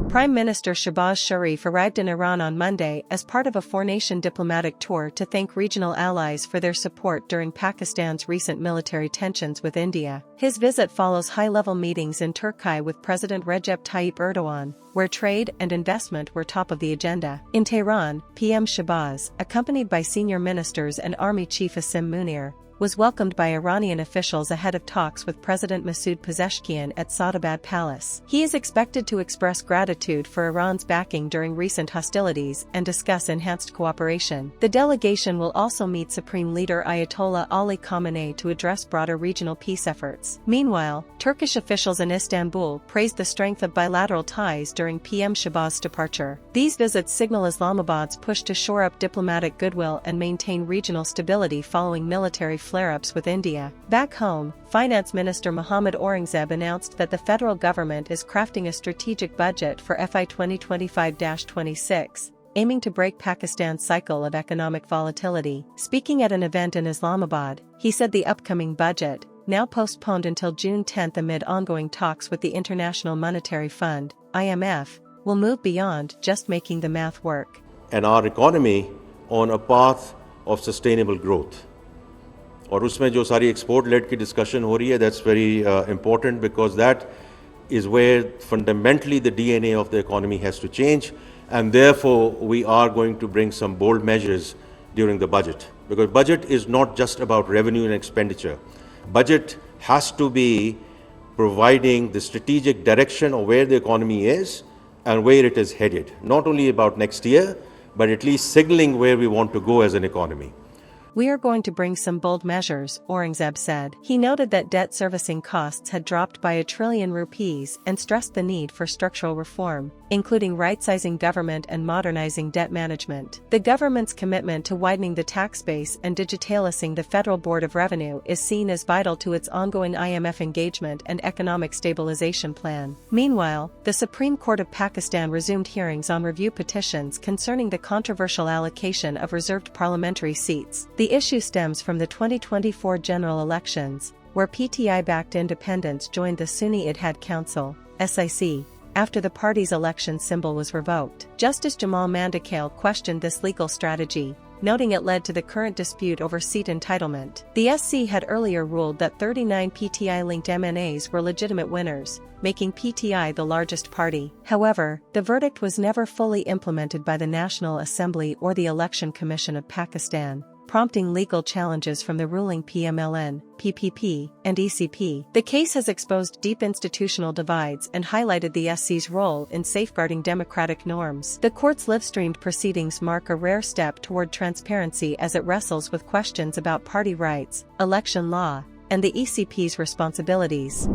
Prime Minister Shehbaz Sharif arrived in Iran on Monday as part of a four-nation diplomatic tour to thank regional allies for their support during Pakistan's recent military tensions with India. His visit follows high-level meetings in Turkey with President Recep Tayyip Erdogan, where trade and investment were top of the agenda. In Tehran, PM Shehbaz, accompanied by senior ministers and Army Chief Asim Munir, was welcomed by Iranian officials ahead of talks with President Masoud Pezeshkian at Sadabad Palace. He is expected to express gratitude for Iran's backing during recent hostilities and discuss enhanced cooperation. The delegation will also meet Supreme Leader Ayatollah Ali Khamenei to address broader regional peace efforts. Meanwhile, Turkish officials in Istanbul praised the strength of bilateral ties during PM Shehbaz's departure. These visits signal Islamabad's push to shore up diplomatic goodwill and maintain regional stability following military flare-ups with India. Back home, Finance Minister Mohammad Aurangzeb announced that the federal government is crafting a strategic budget for FY 2025-26, aiming to break Pakistan's cycle of economic volatility. Speaking at an event in Islamabad, he said the upcoming budget, now postponed until June 10 amid ongoing talks with the International Monetary Fund, IMF, will move beyond just making the math work. And our economy on a path of sustainable growth. और उसमें जो सारी export lead की discussion हो रही है, that's very important because that is where fundamentally the DNA of the economy has to change, and therefore we are going to bring some bold measures during the budget, because budget is not just about revenue and expenditure. Budget has to be providing the strategic direction of where the economy is and where it is headed, not only about next year, but at least signaling where we want to go as an economy. We are going to bring some bold measures, Aurangzeb said. He noted that debt servicing costs had dropped by 1 trillion rupees and stressed the need for structural reform, including right-sizing government and modernizing debt management. The government's commitment to widening the tax base and digitalizing the Federal Board of Revenue is seen as vital to its ongoing IMF engagement and economic stabilization plan. Meanwhile, the Supreme Court of Pakistan resumed hearings on review petitions concerning the controversial allocation of reserved parliamentary seats. The issue stems from the 2024 general elections, where PTI-backed independents joined the Sunni Ittihad Council, SIC, after the party's election symbol was revoked. Justice Jamal Mandakale questioned this legal strategy, noting it led to the current dispute over seat entitlement. The SC had earlier ruled that 39 PTI-linked MNAs were legitimate winners, making PTI the largest party. However, the verdict was never fully implemented by the National Assembly or the Election Commission of Pakistan, prompting legal challenges from the ruling PMLN, PPP, and ECP. The case has exposed deep institutional divides and highlighted the SC's role in safeguarding democratic norms. The court's live-streamed proceedings mark a rare step toward transparency as it wrestles with questions about party rights, election law, and the ECP's responsibilities.